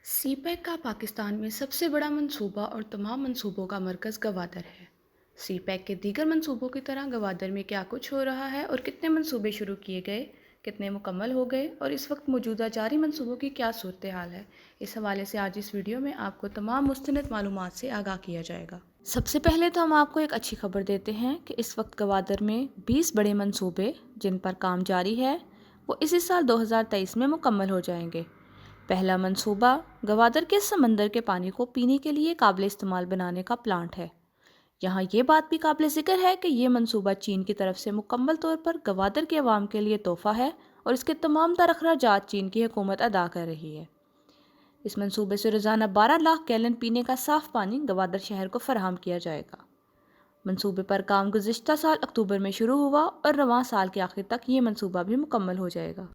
सी pack का पाकिस्तान में सबसे बड़ा मंसूबा और तमाम मंसूबों का मरकज़ गवादर है। सी पैक के दीगर मंसूबों की तरह गवादर में क्या कुछ हो रहा है और कितने मंसूबे शुरू किए गए, कितने मुकम्मल हो गए और इस वक्त मौजूदा जारी मंसूबों की क्या सूरत हाल है, इस हवाले से आज इस वीडियो में आपको तमाम मुस्तनद मालूमात से आगाह किया जाएगा। सबसे पहले तो हम आपको एक अच्छी खबर देते हैं कि इस वक्त गवादर में 20 बड़े मंसूबे जिन पर काम जारी है वो इसी साल 2023 में मुकम्मल हो जाएंगे। पहला मंसूबा गवादर के समंदर के पानी को पीने के लिए काबिल इस्तेमाल बनाने का प्लांट है। यहाँ ये बात भी काबिल ज़िक्र है कि ये मंसूबा चीन की तरफ से मुकम्मल तौर पर गवादर के अवाम के लिए तोहफ़ा है और इसके तमाम तर अखराजात चीन की हुकूमत अदा कर रही है। इस मंसूबे से रोज़ाना 12 लाख गैलन पीने का साफ़ पानी गवादर शहर को फराहम किया जाएगा। मंसूबे पर काम गुज़िश्ता साल अक्टूबर में शुरू हुआ और रवां साल के आखिर तक ये मंसूबा भी मुकम्मल हो जाएगा।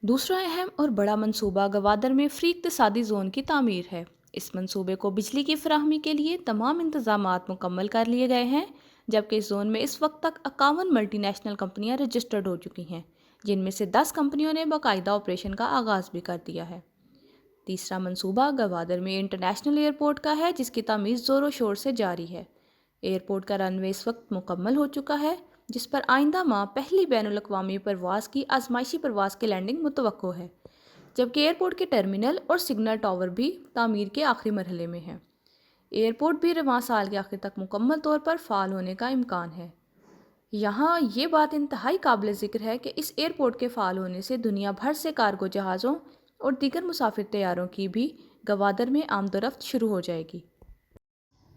दूसरा अहम और बड़ा मंसूबा गवादर में फ्री इक्तिसादी ज़ोन की तामीर है। इस मंसूबे को बिजली की फराहमी के लिए तमाम इंतज़ामात मुकम्मल कर लिए गए हैं, जबकि इस जोन में इस वक्त तक 51 मल्टीनेशनल कंपनियां रजिस्टर्ड हो चुकी हैं, जिनमें से 10 कंपनियों ने बाकायदा ऑपरेशन का आगाज़ भी कर दिया है। तीसरा मंसूबा गवादर में इंटरनेशनल एयरपोर्ट का है, जिसकी तामीर ज़ोरों शोर से जारी है। एयरपोर्ट का रनवे इस वक्त मुकम्मल हो चुका है, जिस पर आइंदा माह पहली बैनुल-अक़वामी परवाज़ की आज़माइशी परवाज़ की लैंडिंग मुतवक्को है, जबकि एयरपोर्ट के टर्मिनल और सिग्नल टावर भी तामीर के आखिरी मरहले में हैं। एयरपोर्ट भी रवां साल के आखिर तक मुकम्मल तौर पर फ़ाल होने का इम्कान है। यहाँ ये बात इंतहाई काबिल ज़िक्र है कि इस एयरपोर्ट के फ़ाल होने से दुनिया भर से कार्गो जहाज़ों और दीगर मुसाफिर तैयारों की भी गवादर में आमदोरफ्त शुरू हो जाएगी।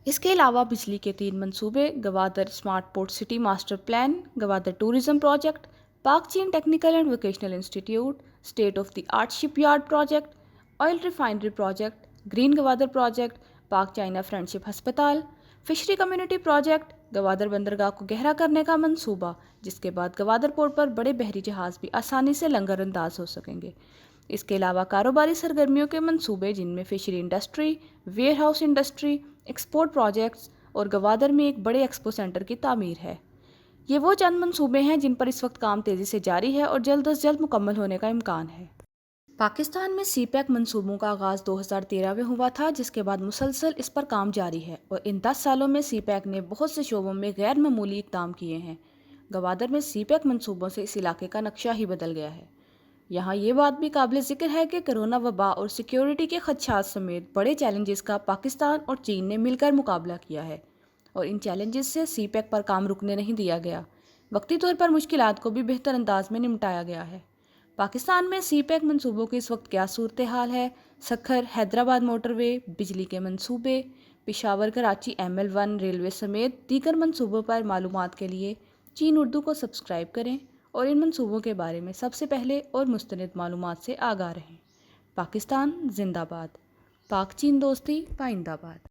इसके अलावा बिजली के 3 मंसूबे Gwadar smart port city master plan, Gwadar tourism project, पाक चीन technical and vocational institute, state of the art shipyard project, oil refinery project, green Gwadar project, पाक चाइना फ्रेंडशिप हस्पताल, फिशरी कम्युनिटी प्रोजेक्ट, गवादर बंदरगाह को गहरा करने का मंसूबा, जिसके बाद गवादर पोर्ट पर बड़े बहरी जहाज़ भी आसानी से लंगर अंदाज हो सकेंगे। इसके अलावा कारोबारी सरगर्मियों के मंसूबे, जिनमें fishery industry, warehouse industry, export projects और गवादर में एक बड़े एक्सपो सेंटर की तामीर है। ये वो चंद मंसूबे हैं जिन पर इस वक्त काम तेज़ी से जारी है और जल्द अज जल्द मुकम्मल होने का इम्कान है। पाकिस्तान में सी पैक मंसूबों का आगाज़ 2013 में हुआ था, जिसके बाद मुसलसल इस पर काम जारी है और इन 10 सालों में सी पैक ने बहुत से शोबों में गैर मामूली इक़दाम किए हैं। गवादर में सी पैक मंसूबों से इस इलाके का नक्शा ही बदल गया है। यहाँ ये बात भी काबिल ज़िक्र है कि कोरोना वबा और सिक्योरिटी के खदशात समेत बड़े चैलेंजेस का पाकिस्तान और चीन ने मिलकर मुकाबला किया है और इन चैलेंजेस से सी पैक पर काम रुकने नहीं दिया गया। वक्ती तौर पर मुश्किलात को भी बेहतर अंदाज में निपटाया गया है। पाकिस्तान में सी पैक मंसूबों की इस वक्त क्या सूरत हाल है, सखर हैदराबाद मोटरवे, बिजली के मंसूबे, पेशावर कराची ML1 रेलवे समेत दीगर मंसूबों पर मालूमात के लिए चीन उर्दू को सब्सक्राइब करें और इन मंसूबों के बारे में सबसे पहले और मुस्तनिद मालूमात से आगाह रहें। पाकिस्तान जिंदाबाद। पाक चीन दोस्ती पाइंदाबाद।